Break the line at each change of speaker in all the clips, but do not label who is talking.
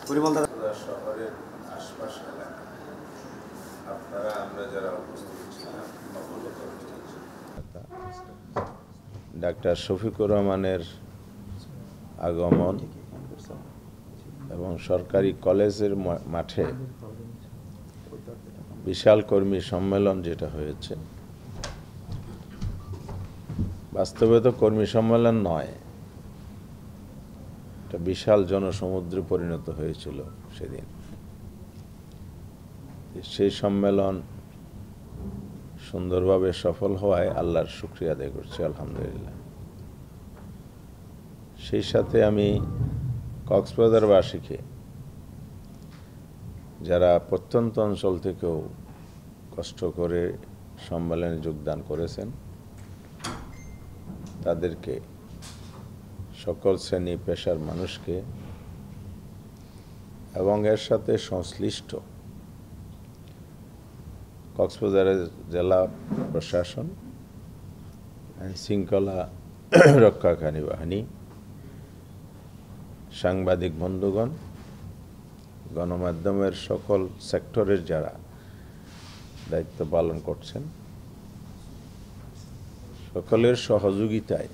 শহরের আশপাশ এলাকা আপনারা আমরা যারা উপস্থিত ছিলাম ডাক্তার শফিকুর রহমানের আগমন এবং সরকারি কলেজের মাঠে বিশাল কর্মী সম্মেলন যেটা হয়েছে, বাস্তবে তো কর্মী সম্মেলন নয়, একটা বিশাল জনসমুদ্রে পরিণত হয়েছিল সেদিন। সেই সম্মেলন সুন্দরভাবে সফল হওয়ায় আল্লাহর শুকরিয়া আদায় করছি, আলহামদুলিল্লাহ। সেই সাথে আমি কক্সবাজারবাসীকে, যারা প্রত্যন্ত অঞ্চল থেকেও কষ্ট করে সম্মেলনে যোগদান করেছেন, তাদেরকে, সকল শ্রেণী পেশার মানুষকে এবং এর সাথে সংশ্লিষ্ট কক্সবাজারের জেলা প্রশাসন, আইনশৃঙ্খলা রক্ষাকারী বাহিনী, সাংবাদিক বন্ধুগণ, গণমাধ্যমের সকল সেক্টরের যারা দায়িত্ব পালন করছেন, সকলের সহযোগিতায়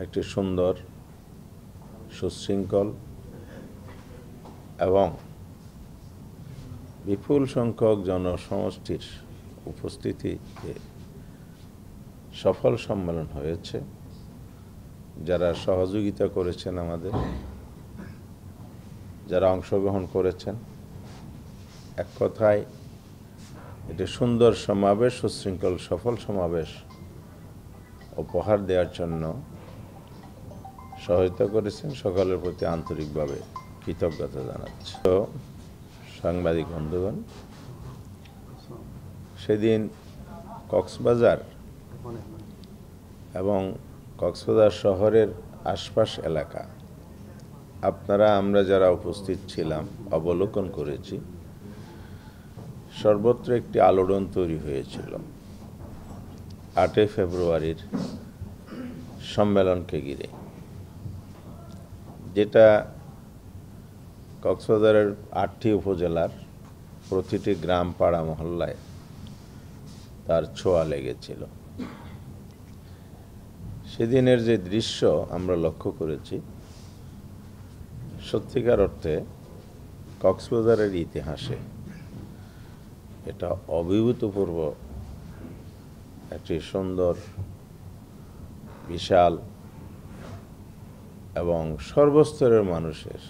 একটি সুন্দর, সুশৃঙ্খল এবং বিপুল সংখ্যক জনসমষ্টির উপস্থিতিতে সফল সম্মেলন হয়েছে। যারা সহযোগিতা করেছেন আমাদের, যারা অংশগ্রহণ করেছেন, এক কথায় এটি সুন্দর সমাবেশ, সুশৃঙ্খল সফল সমাবেশ উপহার দেওয়ার জন্য সহায়তা করেছেন, সকলের প্রতি আন্তরিকভাবে কৃতজ্ঞতা জানাচ্ছি। তো সাংবাদিক বন্ধুগণ, সেদিন কক্সবাজার এবং কক্সবাজার শহরের আশপাশ এলাকা আপনারা আমরা যারা উপস্থিত ছিলাম অবলোকন করেছি, সর্বত্র একটি আলোড়ন তৈরি হয়েছিল 8 ফেব্রুয়ারির সম্মেলনকে ঘিরে, যেটা কক্সবাজারের 8টি উপজেলার প্রতিটি গ্রাম, পাড়া, মহল্লায় তার ছোঁয়া লেগেছিল। সেদিনের যে দৃশ্য আমরা লক্ষ্য করেছি, সত্যিকার অর্থে কক্সবাজারের ইতিহাসে এটা অভূতপূর্ব একটি সুন্দর, বিশাল এবং সর্বস্তরের মানুষের,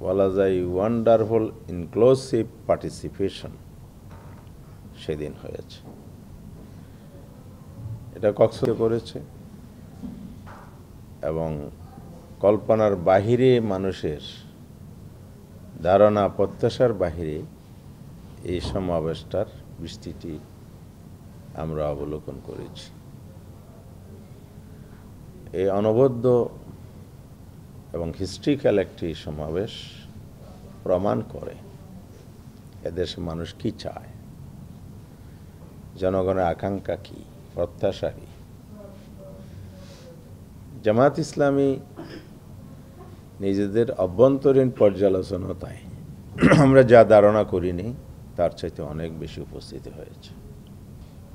বলা যায় ওয়ান্ডারফুল ইনক্লুসিভ পার্টিসিপেশন সেদিন হয়েছে। এটা কক্সবাজারে করেছে এবং কল্পনার বাহিরে, মানুষের ধারণা প্রত্যাশার বাহিরে এই সমাবেশটার বিস্তৃতি আমরা অবলোকন করেছি। এই অনবদ্য এবং হিস্ট্রিক্যাল একটি সমাবেশ প্রমাণ করে এদেশে মানুষ কি চায়, জনগণের আকাঙ্ক্ষা কি, প্রত্যাশা কি। জামায়াত ইসলামী নিজেদের অভ্যন্তরীণ পর্যালোচনায় আমরা যা ধারণা করিনি তার চাইতে অনেক বেশি উপস্থিতি হয়েছে।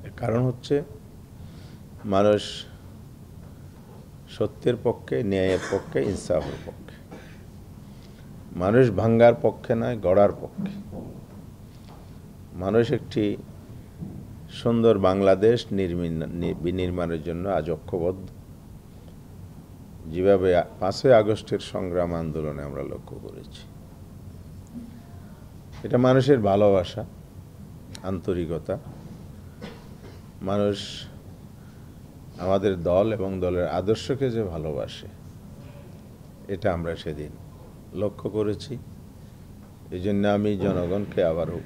এর কারণ হচ্ছে মানুষ সত্যের পক্ষে, ন্যায়ের পক্ষে, ইনসাফের পক্ষে। মানুষ ভাঙ্গার পক্ষে নয়, গড়ার পক্ষে। মানুষ একটি সুন্দর বাংলাদেশ বিনির্মাণের জন্য আজ ঐক্যবদ্ধ। যেভাবে 5ই আগস্টের সংগ্রাম আন্দোলনে আমরা লক্ষ্য করেছি, এটা মানুষের ভালোবাসা, আন্তরিকতা। মানুষ আমাদের দল এবং দলের আদর্শকে যে ভালোবাসে, এটা আমরা সেদিন লক্ষ্য করেছি। এই জন্য আমি জনগণকে আবারও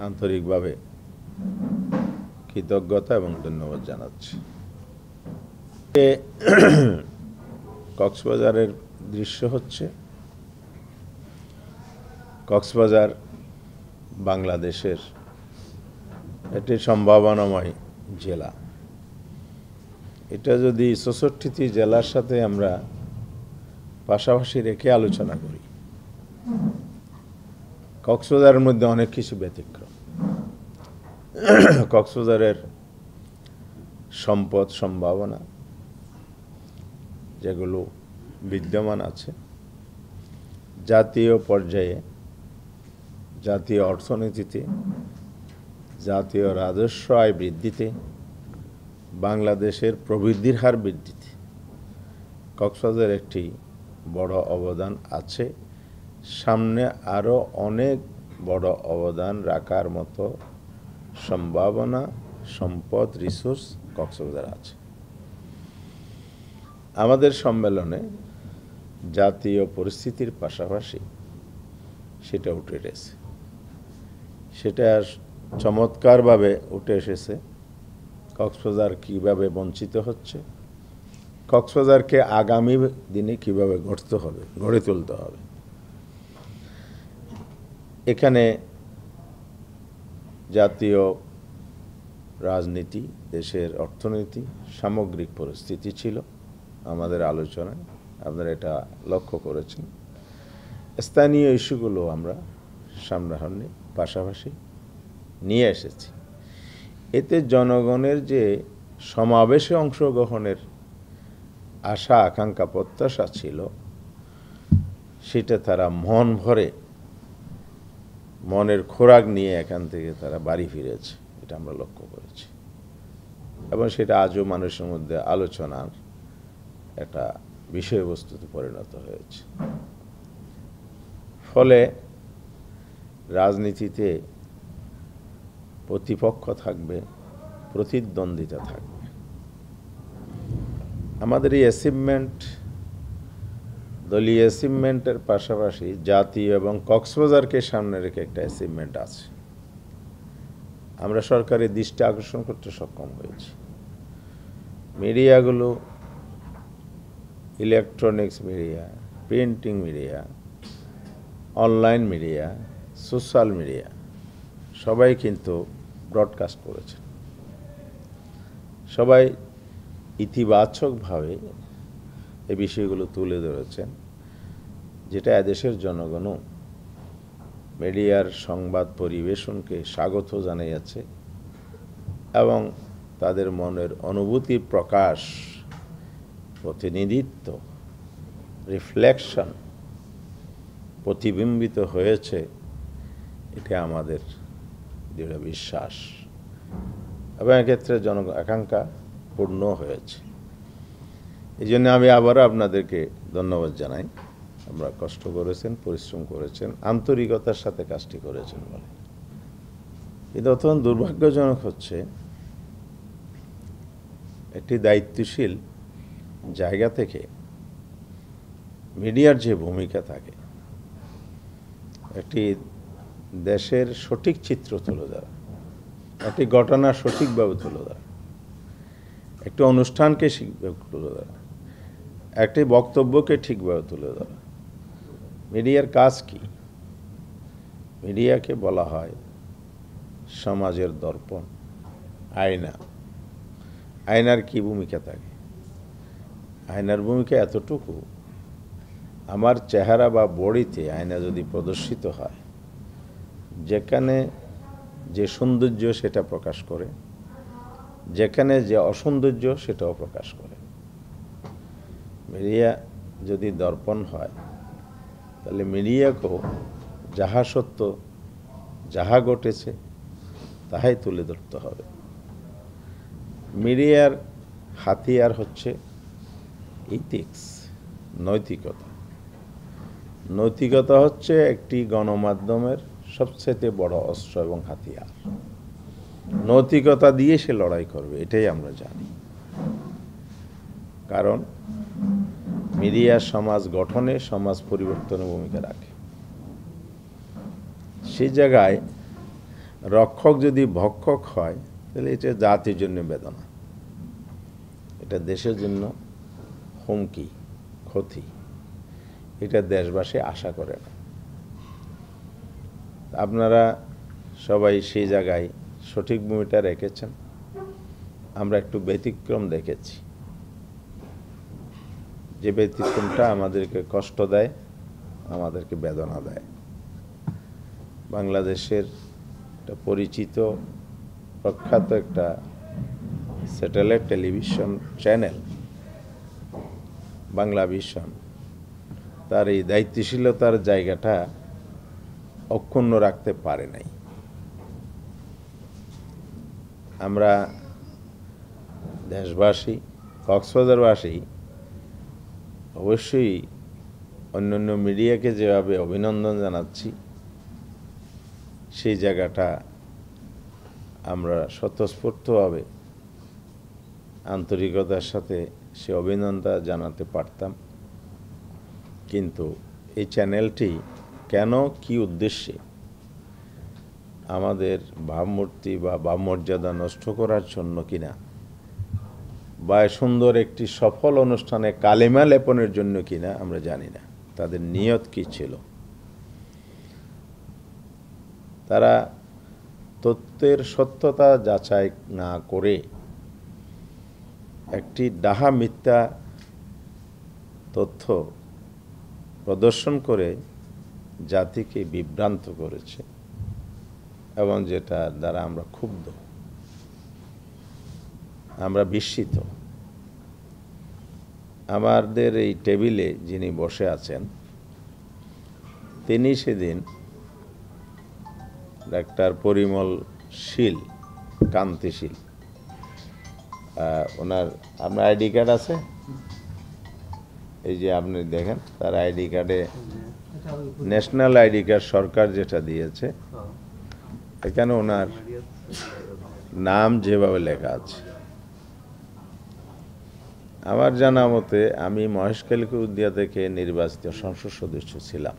আন্তরিকভাবে কৃতজ্ঞতা এবং ধন্যবাদ জানাচ্ছি। কক্সবাজারের দৃশ্য হচ্ছে, কক্সবাজার বাংলাদেশের একটি সম্ভাবনাময় জেলা। এটা যদি 64টি জেলার সাথে আমরা পাশাপাশি রেখে আলোচনা করি। কক্সবাজারের মধ্যে অনেক কিছু ব্যতিক্রম। কক্সবাজারের সম্পদ সম্ভাবনা যেগুলো বিদ্যমান আছে, জাতীয় পর্যায়ে, জাতীয় অর্থনীতিতে, জাতীয় রাজস্ব আয় বৃদ্ধিতে, বাংলাদেশের প্রবৃদ্ধির হার বৃদ্ধিতে কক্সবাজারের একটি বড় অবদান আছে। সামনে আরও অনেক বড় অবদান রাখার মতো সম্ভাবনা, সম্পদ, রিসোর্স কক্সবাজার আছে। আমাদের সম্মেলনে জাতীয় পরিস্থিতির পাশাপাশি সেটা উঠে এসেছে, সেটা চমৎকারভাবে উঠে এসেছে। কক্সবাজার কিভাবে বঞ্চিত হচ্ছে, কক্সবাজারকে আগামী দিনে কিভাবে গড়ে তুলতে হবে। এখানে জাতীয় রাজনীতি, দেশের অর্থনীতি, সামগ্রিক পরিস্থিতি ছিল আমাদের আলোচনায়, আপনারা এটা লক্ষ্য করেছেন। স্থানীয় ইস্যুগুলো আমরা সামনাসামনি পাশাপাশি নিয়ে এসেছি। এতে জনগণের যে সমাবেশে অংশগ্রহণের আশা, আকাঙ্ক্ষা, প্রত্যাশা ছিল, সেটা তারা মন ভরে, মনের খোরাক নিয়ে এখান থেকে তারা বাড়ি ফিরেছে, এটা আমরা লক্ষ্য করেছি। এবং সেটা আজও মানুষের মধ্যে আলোচনার একটা বিষয়বস্তুতে পরিণত হয়েছে। ফলে রাজনীতিতে প্রতিপক্ষ থাকবে, প্রতিদ্বন্দ্বিতা থাকবে। আমাদের এই অ্যাচিভমেন্ট, দলীয় অ্যাচিভমেন্টের পাশাপাশি জাতীয় এবং কক্সবাজারকে সামনে রেখে একটা অ্যাচিভমেন্ট আছে। আমরা সরকারের দৃষ্টি আকর্ষণ করতে সক্ষম হয়েছি। মিডিয়াগুলো, electronics media, printing media, online media, social media, সবাই কিন্তু ব্রডকাস্ট করেছেন। সবাই ইতিবাচকভাবে এই বিষয়গুলো তুলে ধরেছেন, যেটা এদেশের জনগণও মিডিয়ার সংবাদ পরিবেশনকে স্বাগত জানিয়েছে এবং তাদের মনের অনুভূতি প্রকাশ, প্রতিনিধিত্ব, রিফ্লেকশন প্রতিবিম্বিত হয়েছে। এটা আমাদের দৃঢ় বিশ্বাস এবং এক্ষেত্রে আকাঙ্ক্ষা পূর্ণ হয়েছে। এই জন্য আমি আবারও আপনাদেরকে ধন্যবাদ জানাই। আমরা কষ্ট করেছেন, পরিশ্রম করেছেন, আন্তরিকতার সাথে কাজটি করেছেন বলে। কিন্তু অত্যন্ত দুর্ভাগ্যজনক হচ্ছে, একটি দায়িত্বশীল জায়গা থেকে মিডিয়ার যে ভূমিকা থাকে, একটি দেশের সঠিক চিত্র তুলে ধরা, একটি ঘটনা সঠিকভাবে তুলে ধরা, একটি অনুষ্ঠানকে ঠিকভাবে তুলে ধরা, একটি বক্তব্যকে ঠিকভাবে তুলে ধরা, মিডিয়ার কাজ কি? মিডিয়াকে বলা হয় সমাজের দর্পণ, আয়না। আয়নার কি ভূমিকা থাকে? আয়নার ভূমিকা এতটুকু, আমার চেহারা বা বডিতে আয়না যদি প্রদর্শিত হয়, যেখানে যে সৌন্দর্য সেটা প্রকাশ করে, যেখানে যে অসৌন্দর্য সেটাও প্রকাশ করে। মিডিয়া যদি দর্পণ হয়, তাহলে মিডিয়াকেও যাহা সত্য, যাহা ঘটেছে তাহাই তুলে ধরতে হবে। মিডিয়ার হাতিয়ার হচ্ছে ইথিক্স, নৈতিকতা। নৈতিকতা হচ্ছে একটি গণমাধ্যমের সবচেয়ে বড় অস্ত্র এবং হাতিয়ার। নৈতিকতা দিয়ে সে লড়াই করবে, এটাই আমরা জানি। কারণ মিডিয়া সমাজ গঠনে, সমাজ পরিবর্তনে ভূমিকা রাখে। সেই জায়গায় রক্ষক যদি ভক্ষক হয়, তাহলে এটা জাতির জন্য বেদনা, এটা দেশের জন্য হুমকি, ক্ষতি। এটা দেশবাসী আশা করে না। আপনারা সবাই সেই জায়গায় সঠিক ভূমিকা রেখেছেন। আমরা একটু ব্যতিক্রম দেখেছি। যে ব্যতিক্রমটা আমাদেরকে কষ্ট দেয়, আমাদেরকে বেদনা দেয়। বাংলাদেশের একটা পরিচিত প্রখ্যাত একটা satellite television channel Bangla vision তার এই দায়িত্বশীলতার জায়গাটা অক্ষুণ্ণ রাখতে পারে নাই। আমরা দেশবাসী, কক্সবাজারবাসী অবশ্যই অন্যান্য মিডিয়াকে যেভাবে অভিনন্দন জানাচ্ছি, সেই জায়গাটা আমরা স্বতঃস্ফূর্তভাবে আন্তরিকতার সাথে সে অভিনন্দন জানাতে পারতাম। কিন্তু এই চ্যানেলটি কেন, কি উদ্দেশ্যে আমাদের ভাবমূর্তি বা ভাবমর্যাদা নষ্ট করার জন্য কিনা, বা সুন্দর একটি সফল অনুষ্ঠানে কালেমা লেপনের জন্য কিনা আমরা জানি না তাদের নিয়ত কি ছিল। তারা তথ্যের সত্যতা যাচাই না করে একটি ডাহা মিথ্যা তথ্য প্রদর্শন করে জাতিকে বিভ্রান্ত করেছে, এবং যেটা দ্বারা আমরা ক্ষুব্ধ, আমরা বিস্মিত। আমাদের এই টেবিলে যিনি বসে আছেন তিনি সেদিন ডাক্তার পরিমল শীল, কান্তিশীল, ওনার আপনার আইডি কার্ড আছে? এই যে আপনি দেখেন তার আইডি কার্ডে ন্যাশনাল আইডি কার্ড সরকার যেটা দিয়েছে, এখানে ওনার নাম যেভাবে লেখা আছে, আমার জানা মতে আমি মহেশখালী কুদিয়া থেকে নির্বাচিত সংসদ সদস্য ছিলাম,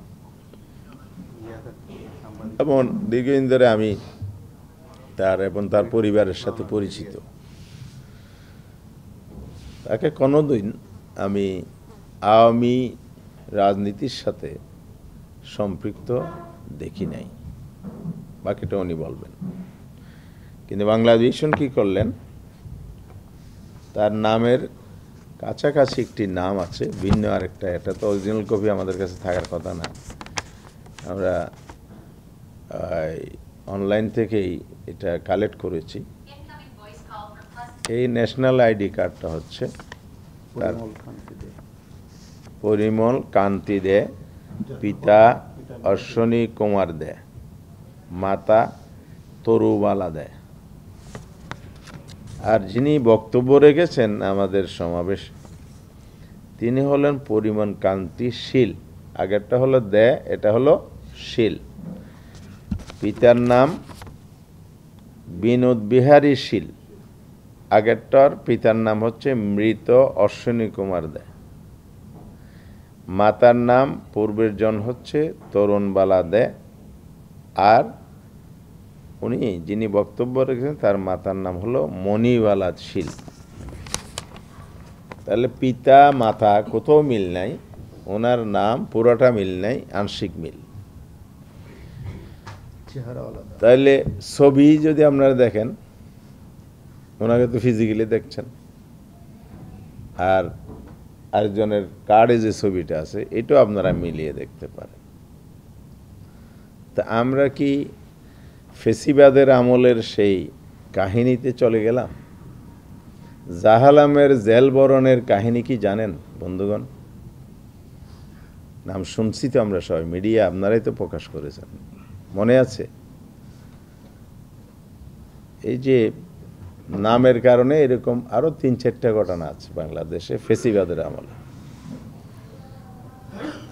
এবং দীর্ঘদিন ধরে আমি তার এবং তার পরিবারের সাথে পরিচিত। তাকে কোনোদিন আমি আওয়ামী রাজনীতির সাথে সম্পৃক্ত দেখি নাই, বাকিটা উনি বলবেন। কিন্তু বাংলা ভিশন কি করলেন, তার নামের কাছাকাছি একটি নাম আছে ভিন্ন আরেকটা, এটা তো অরিজিনাল কপি আমাদের কাছে থাকার কথা না, আমরা অনলাইন থেকেই এটা কালেক্ট করেছি। এই ন্যাশনাল আইডি কার্ডটা হচ্ছে পরিমল কান্তি দে, পিতা অশ্বনী কুমার দে, মাতা তরুবালা দে। আর যিনি বক্তব্য রেখেছেন আমাদের সমাবেশ, তিনি হলেন পরিমল কান্তি শীল। আগেরটা হলো দে, এটা হলো শীল। পিতার নাম বিনোদ বিহারী শীল, আগেরটার পিতার নাম হচ্ছে মৃত অশ্বিনী কুমার দে। মাতার নাম পূর্বের জন হচ্ছে তরুণবালা দে, আর উনি যিনি বক্তব্য রেখেছেন তার মাতার নাম হলো মণিবালা শীল। তাহলে পিতা মাতা কোথাও মিল নাই, ওনার নাম পুরোটা মিল নাই, আংশিক মিল। তাহলে ছবি যদি আপনারা দেখেন, ওনাকে তো ফিজিক্যালি দেখছেন, আর আরেকজনের কার্ডে যে ছবিটা আছে এটাও আপনারা মিলিয়ে দেখতে পারেন। তা আমরা কি ফেসিবাদের আমলের সেই কাহিনীতে চলে গেলাম? জাহালামের জেল বরণের কাহিনী কি জানেন বন্ধুগণ? নাম শুনছি তো আমরা সবাই, মিডিয়া আপনারাই তো প্রকাশ করেছেন, মনে আছে? এই যে নামের কারণে এরকম আরো ৩-৪টা ঘটনা আছে বাংলাদেশে ফেসিবাদের আমলে।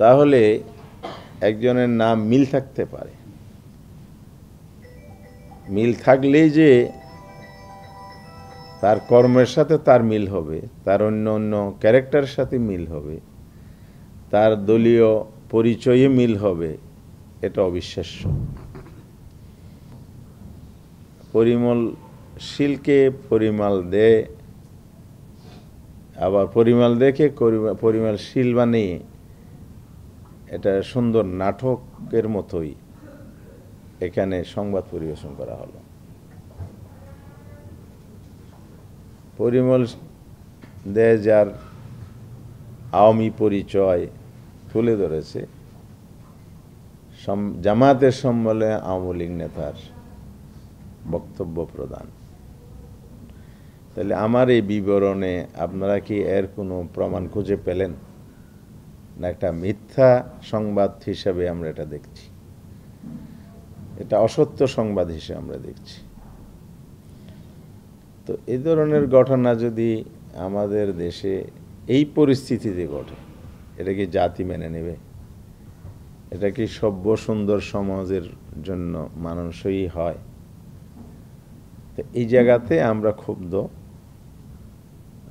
তাহলে একজনের নাম মিল থাকতে পারে, মিল থাকলেই যে তার কর্মের সাথে তার মিল হবে, তার অন্য অন্য ক্যারেক্টারের সাথে মিল হবে, তার দলীয় পরিচয়ে মিল হবে, এটা অবিশ্বাস্য। পরিমল শীলকে পরিমল দে, আবার পরিমল দেখে পরিমল শীল বানিয়ে এটা সুন্দর নাটকের মতোই এখানে সংবাদ পরিবেশন করা হলো। পরিমল দে যার আওয়ামী পরিচয় তুলে ধরেছে, জামাতের সম্মেলনে আওয়ামী লীগ নেতার বক্তব্য প্রদান। তাহলে আমার এই বিবরণে আপনারা কি এর কোনো প্রমাণ খুঁজে পেলেন, না একটা মিথ্যা সংবাদ হিসেবে আমরা এটা দেখছি, এটা অসত্য সংবাদ হিসেবে আমরা দেখছি? তো এই ধরনের ঘটনা যদি আমাদের দেশে এই পরিস্থিতিতে ঘটে, এটা কি জাতি মেনে নেবে? এটা কি সভ্য সুন্দর সমাজের জন্য মানানসই হয়? তো এই জায়গাতে আমরা ক্ষুব্ধ,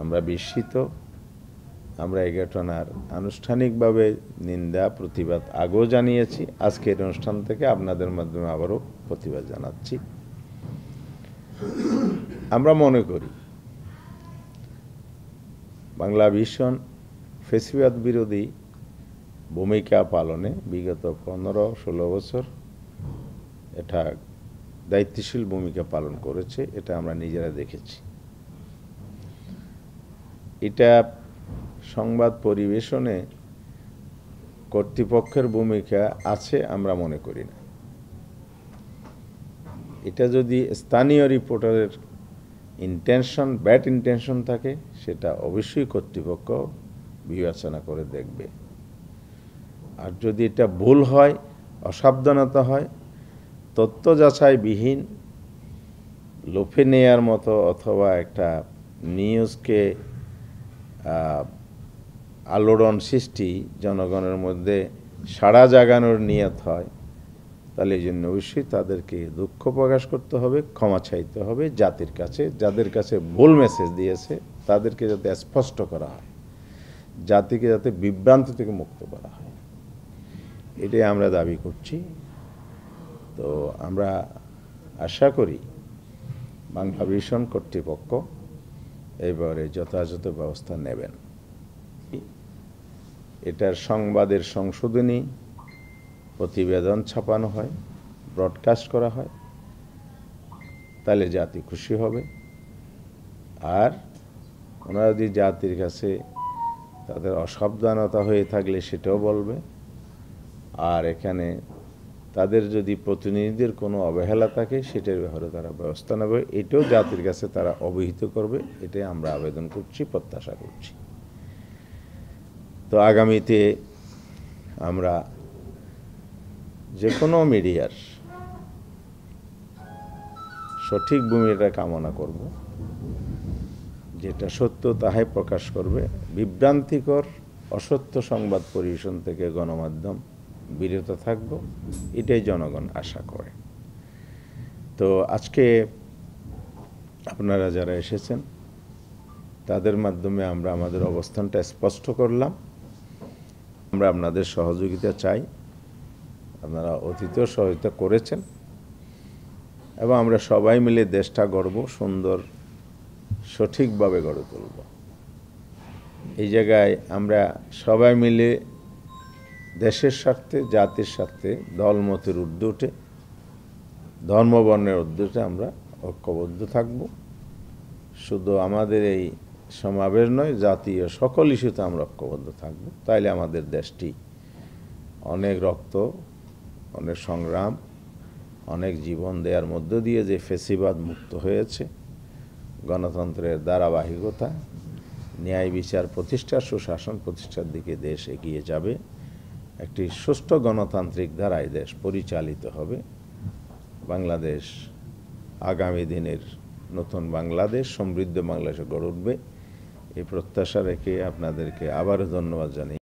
আমরা বিস্মিত। আমরা এই ঘটনার আনুষ্ঠানিকভাবে নিন্দা প্রতিবাদ আগেও জানিয়েছি, আজকের অনুষ্ঠান থেকে আপনাদের মাধ্যমে আবারও প্রতিবাদ জানাচ্ছি। আমরা মনে করি বাংলাভিশন ফ্যাসিবাদ বিরোধী ভূমিকা পালনে বিগত 15-16 বছর এটা দায়িত্বশীল ভূমিকা পালন করেছে, এটা আমরা নিজেরা দেখেছি। এটা সংবাদ পরিবেশনে কর্তৃপক্ষের ভূমিকা আছে আমরা মনে করি না। এটা যদি স্থানীয় রিপোর্টারের ব্যাড ইন্টেনশন থাকে, সেটা অবশ্যই কর্তৃপক্ষ বিবেচনা করে দেখবে। আর যদি এটা ভুল হয়, অসাবধানতা হয়, তথ্য যাচাইবিহীন লোফে নেয়ার মতো অথবা একটা নিউজকে আলোড়ন সৃষ্টি, জনগণের মধ্যে সাড়া জাগানোর নিয়ত হয়, তাহলে এই জন্য অবশ্যই তাদেরকে দুঃখ প্রকাশ করতে হবে, ক্ষমা চাইতে হবে জাতির কাছে। যাদের কাছে ভুল মেসেজ দিয়েছে তাদেরকে যাতে স্পষ্ট করা হয়, জাতিকে যাতে বিভ্রান্ত থেকে মুক্ত করা হয়, এটাই আমরা দাবি করছি। তো আমরা আশা করি বাংলাভিশন কর্তৃপক্ষ এবারে যথাযথ ব্যবস্থা নেবেন। এটার সংবাদের সংশোধনী প্রতিবেদন ছাপানো হয়, ব্রডকাস্ট করা হয়, তাহলে জাতি খুশি হবে। আর ওনারা যদি জাতির কাছে তাদের অসাবধানতা হয়ে থাকলে সেটাও বলবে। আর এখানে তাদের যদি প্রতিনিধিদের কোনো অবহেলা থাকে, সেটার ব্যাপারে তারা ব্যবস্থা নেবে, এটাও জাতির কাছে তারা অবহিত করবে। এটাই আমরা আবেদন করছি, প্রত্যাশা করছি। তো আগামীতে আমরা যে কোনো মিডিয়ার সঠিক ভূমিকা কামনা করব, যেটা সত্য তাহাই প্রকাশ করবে। বিভ্রান্তিকর অসত্য সংবাদ পরিবেশন থেকে গণমাধ্যম বিরত থাকব, এটাই জনগণ আশা করে। তো আজকে আপনারা যারা এসেছেন তাদের মাধ্যমে আমরা আমাদের অবস্থানটা স্পষ্ট করলাম। আমরা আপনাদের সহযোগিতা চাই, আপনারা অতীতেও সহযোগিতা করেছেন, এবং আমরা সবাই মিলে দেশটা গড়ব, সুন্দর সঠিকভাবে গড়ে তুলব। এই জায়গায় আমরা সবাই মিলে দেশের স্বার্থে, জাতির স্বার্থে, দলমতের ঊর্ধ্বে উঠে, ধর্মবর্ণের ঊর্ধ্বে উঠে আমরা ঐক্যবদ্ধ থাকব। শুধু আমাদের এই সমাবেশ নয়, জাতীয় সকল ইস্যুতে আমরা ঐক্যবদ্ধ থাকব। তাইলে আমাদের দেশটি অনেক রক্ত, অনেক সংগ্রাম, অনেক জীবন দেওয়ার মধ্য দিয়ে যে ফ্যাসিবাদ মুক্ত হয়েছে, গণতন্ত্রের ধারাবাহিকতা, ন্যায় বিচার প্রতিষ্ঠা, সুশাসন প্রতিষ্ঠার দিকে দেশ এগিয়ে যাবে। একটি সুষ্ঠু গণতান্ত্রিক ধারায় দেশ পরিচালিত হবে। বাংলাদেশ আগামী দিনের নতুন বাংলাদেশ, সমৃদ্ধ বাংলাদেশে গড়ে উঠবে, এই প্রত্যাশা রেখে আপনাদেরকে আবারও ধন্যবাদ জানাই।